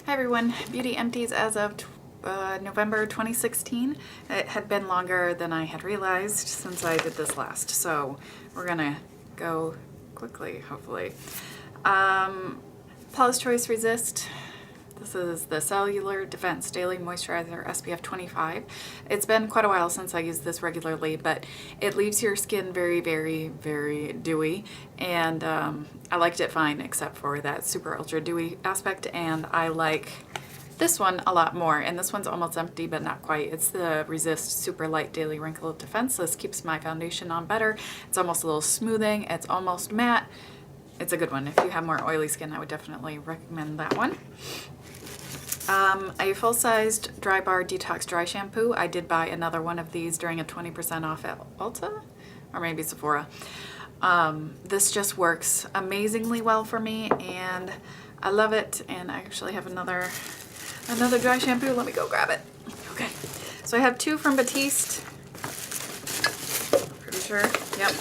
Hi everyone, Beauty Empties as of November 2016. It had been longer than I had realized since I did this last, so we're gonna go quickly, hopefully. Paula's Choice Resist. This is the Cellular Defense Daily Moisturizer SPF 25. It's been quite a while since I used this regularly, but it leaves your skin very, very, very dewy, and I liked it fine except for that super ultra dewy aspect, and I like this one a lot more, and this one's almost empty but not quite. It's the Resist Super Light Daily Wrinkle Defense. This keeps my foundation on better. It's almost a little smoothing. It's almost matte. It's a good one. If you have more oily skin, I would definitely recommend that one. A full-sized Dry Bar Detox Dry Shampoo. I did buy another one of these during a 20% off at Ulta, or maybe Sephora. This just works amazingly well for me, and I love it. And I actually have another dry shampoo. Let me go grab it. Okay, so I have two from Batiste. Pretty sure. Yep.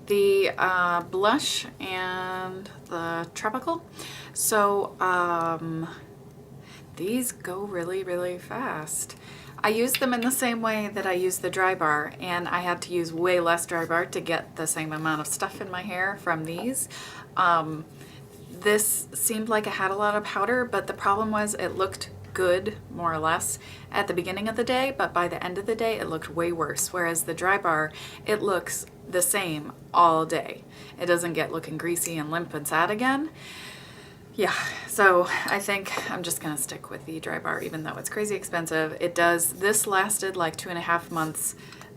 The blush and the tropical. So these go really, really fast. I use them in the same way that I use the Dry Bar, and I had to use way less Dry Bar to get the same amount of stuff in my hair from these. This seemed like it had a lot of powder, but the problem was it looked good, more or less, at the beginning of the day, but by the end of the day it looked way worse, whereas the Dry Bar, it looks the same all day. It doesn't get looking greasy and limp and sad again. Yeah, so I think I'm just gonna stick with the Dry Bar, even though it's crazy expensive. This lasted like 2.5 months.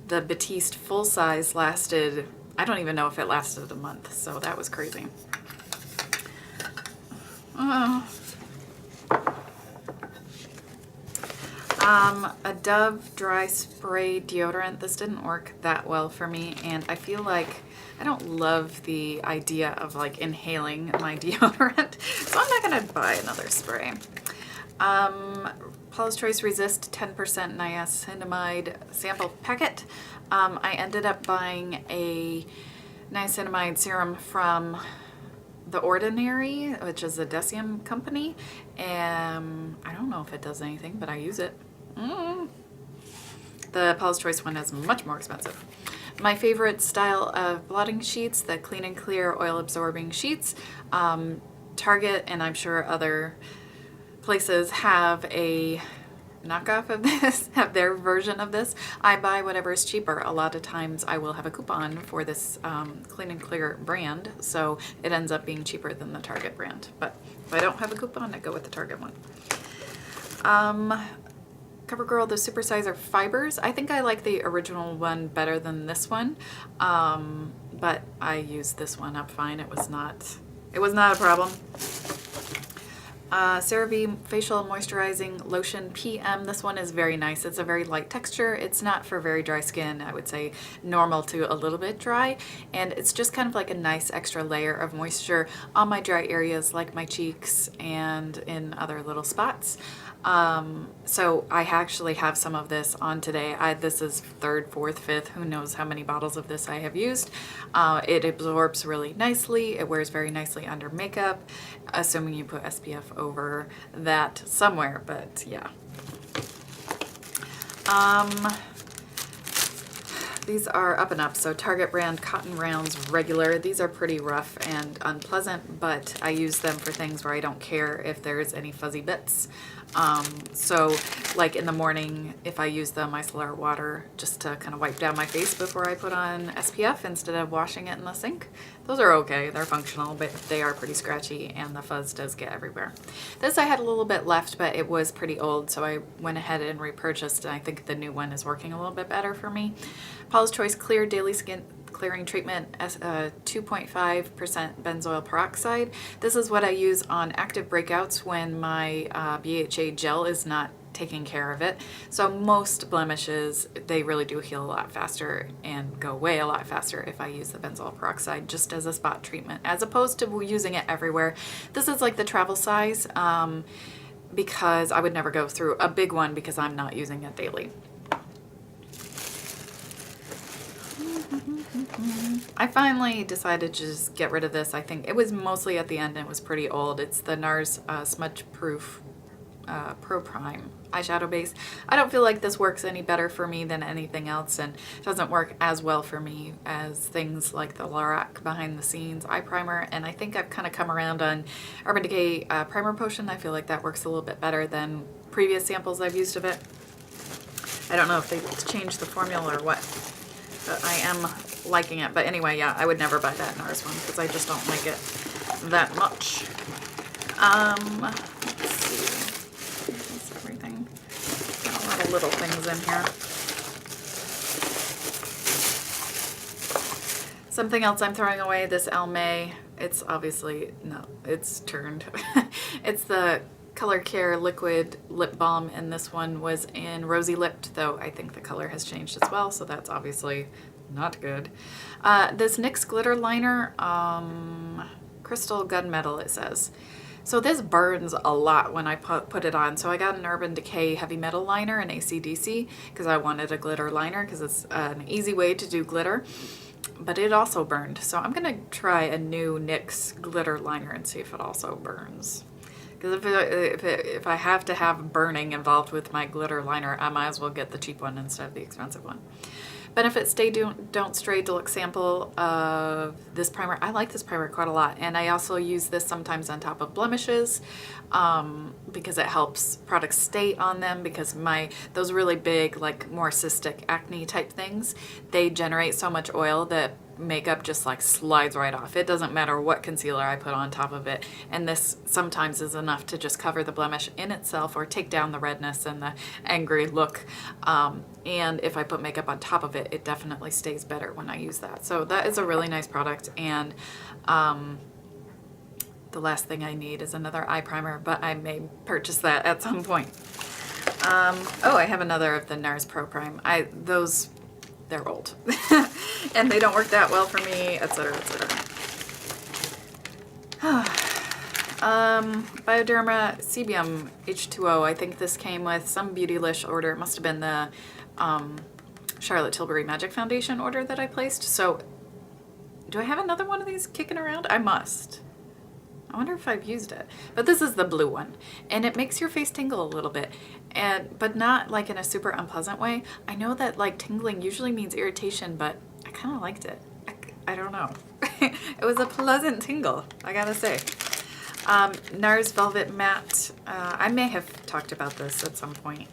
The Batiste full size lasted, I don't even know if it lasted a month, so that was crazy. A Dove Dry Spray Deodorant. This didn't work that well for me, and I feel like I don't love the idea of like inhaling my deodorant, so I'm not gonna buy another spray. Paula's Choice Resist 10% niacinamide sample packet. I ended up buying a niacinamide serum from The Ordinary, which is a Decium company, and I don't know if it does anything, but I use it. The Paula's Choice one is much more expensive. My favorite style of blotting sheets, the Clean and Clear oil absorbing sheets. Target, and I'm sure other places, have a knockoff of this, have their version of this. I buy whatever is cheaper. A lot of times I will have a coupon for this Clean and Clear brand, so it ends up being cheaper than the Target brand. But if I don't have a coupon, I go with the Target one. CoverGirl, the Supersizer Fibers. I think I like the original one better than this one, but I used this one up fine. It was not a problem. CeraVe Facial Moisturizing Lotion PM. This one is very nice. It's a very light texture. It's not for very dry skin. I would say normal to a little bit dry, and it's just kind of like a nice extra layer of moisture on my dry areas like my cheeks and in other little spots. So I actually have some of this on today. This is third, fourth, fifth, who knows how many bottles of this I have used. It absorbs really nicely. It wears very nicely under makeup, assuming you put SPF over that somewhere, but yeah. These are Up and Up, so Target brand Cotton Rounds Regular. These are pretty rough and unpleasant, but I use them for things where I don't care if there's any fuzzy bits. So like in the morning, if I use the micellar water just to kind of wipe down my face before I put on SPF instead of washing it in the sink, those are okay. They're functional, but they are pretty scratchy and the fuzz does get everywhere. This I had a little bit left, but it was pretty old, so I went ahead and repurchased, and I think the new one is working a little bit better for me. Paula's Choice Clear Daily Skin Clearing Treatment, 2.5% benzoyl peroxide. This is what I use on active breakouts when my BHA gel is not taking care of it. So most blemishes, they really do heal a lot faster and go away a lot faster if I use the benzoyl peroxide just as a spot treatment, as opposed to using it everywhere. This is like the travel size, because I would never go through a big one because I'm not using it daily. I finally decided to just get rid of this. I think it was mostly at the end and it was pretty old. It's the NARS Smudge Proof Pro Prime eyeshadow base. I don't feel like this works any better for me than anything else, and doesn't work as well for me as things like the Lorac Behind the Scenes eye primer, and I think I've kind of come around on Urban Decay Primer Potion. I feel like that works a little bit better than previous samples I've used of it. I don't know if they changed the formula or what, but I am liking it. But anyway, yeah, I would never buy that NARS one because I just don't like it that much. Let's see. That's everything. Got a lot of little things in here. Something else I'm throwing away, this Almay. It's obviously, no, it's turned. It's the Color Care Liquid Lip Balm, and this one was in Rosy Lipped, though I think the color has changed as well, so that's obviously not good. This NYX glitter liner, Crystal Gunmetal it says. So this burns a lot when I put it on, so I got an Urban Decay Heavy Metal liner in AC/DC because I wanted a glitter liner because it's an easy way to do glitter. But it also burned, so I'm gonna try a new NYX glitter liner and see if it also burns. Because if I have to have burning involved with my glitter liner, I might as well get the cheap one instead of the expensive one. Benefit Stay Don't Stray Deluxe Sample of this primer. I like this primer quite a lot, and I also use this sometimes on top of blemishes because it helps products stay on them, because those really big, like more cystic acne type things, they generate so much oil that makeup just like slides right off. It doesn't matter what concealer I put on top of it, and this sometimes is enough to just cover the blemish in itself or take down the redness and the angry look, and if I put makeup on top of it, it definitely stays better when I use that. So that is a really nice product, and the last thing I need is another eye primer, but I may purchase that at some point. Oh, I have another of the NARS Pro Prime. They're old and they don't work that well for me, etc., etc. Bioderma Sebium H2O. I think this came with some Beautylish order. It must have been the Charlotte Tilbury Magic Foundation order that I placed. So do I have another one of these kicking around? I must. I wonder if I've used it. But this is the blue one, and it makes your face tingle a little bit, but not like in a super unpleasant way. I know that like tingling usually means irritation, but I kind of liked it. I don't know. It was a pleasant tingle, I gotta say. NARS Velvet Matte. I may have talked about this at some point.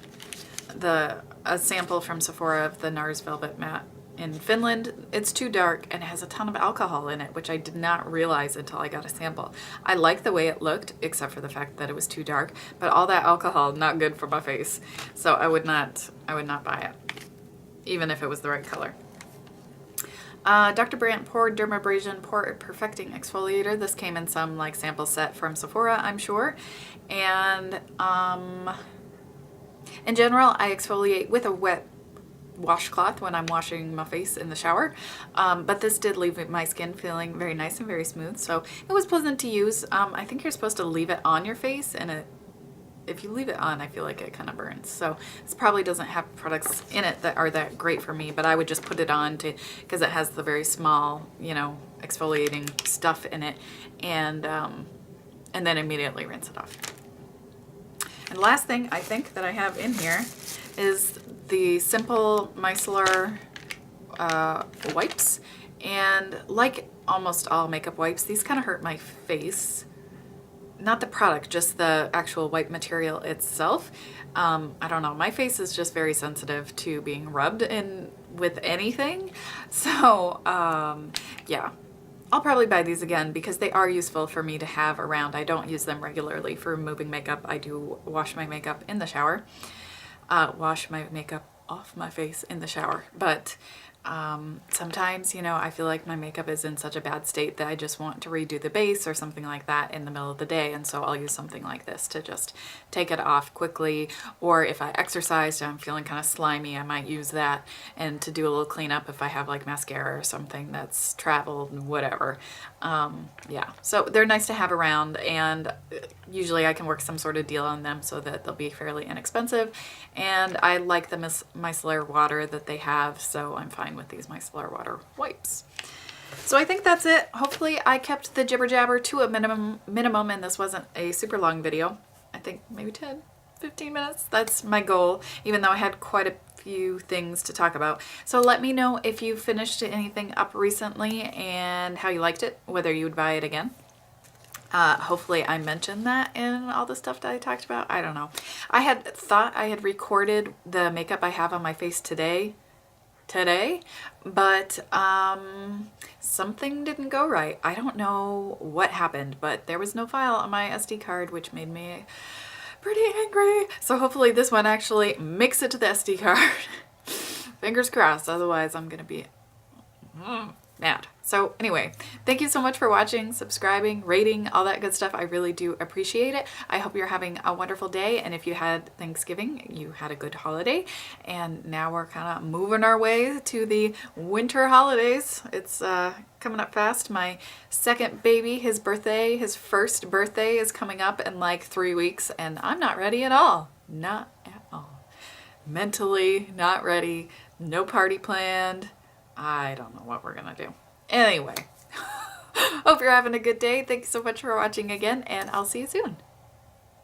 A sample from Sephora of the NARS Velvet Matte in Finland. It's too dark and has a ton of alcohol in it, which I did not realize until I got a sample. I liked the way it looked, except for the fact that it was too dark, but all that alcohol, not good for my face. So I would not buy it, even if it was the right color. Dr. Brandt Pore Dermabrasion Pore Perfecting Exfoliator. This came in some like sample set from Sephora, I'm sure. And in general, I exfoliate with a wet washcloth when I'm washing my face in the shower, but this did leave my skin feeling very nice and very smooth, so it was pleasant to use. I think you're supposed to leave it on your face, and if you leave it on, I feel like it kind of burns. So this probably doesn't have products in it that are that great for me, but I would just put it on because it has the very small, exfoliating stuff in it, and then immediately rinse it off. And last thing I think that I have in here is the Simple Micellar wipes, and like almost all makeup wipes, these kind of hurt my face. Not the product, just the actual wipe material itself. I don't know, my face is just very sensitive to being rubbed in with anything, so yeah. I'll probably buy these again because they are useful for me to have around. I don't use them regularly for removing makeup. I do wash my makeup in the shower. Wash my makeup off my face in the shower, but sometimes, I feel like my makeup is in such a bad state that I just want to redo the base or something like that in the middle of the day, and so I'll use something like this to just take it off quickly. Or if I exercised and I'm feeling kind of slimy, I might use that and to do a little cleanup if I have like mascara or something that's traveled and whatever. Yeah, so they're nice to have around, and usually I can work some sort of deal on them so that they'll be fairly inexpensive, and I like the micellar water that they have, so I'm fine fine with these micellar water wipes. So I think that's it. Hopefully I kept the jibber jabber to a minimum and this wasn't a super long video. I think maybe 10, 15 minutes. That's my goal, even though I had quite a few things to talk about. So let me know if you finished anything up recently and how you liked it, whether you would buy it again. Hopefully I mentioned that in all the stuff that I talked about. I don't know. I had thought I had recorded the makeup I have on my face today, but something didn't go right. I don't know what happened, but there was no file on my SD card, which made me pretty angry. So hopefully this one actually makes it to the SD card. Fingers crossed, otherwise I'm gonna be mad. So anyway, thank you so much for watching, subscribing, rating, all that good stuff. I really do appreciate it. I hope you're having a wonderful day, and if you had Thanksgiving, you had a good holiday. And now we're kind of moving our way to the winter holidays. It's coming up fast. My second baby, his first birthday is coming up in like 3 weeks, and I'm not ready at all. Not at all. Mentally not ready. No party planned. I don't know what we're gonna do. Anyway, hope you're having a good day. Thanks so much for watching again, and I'll see you soon.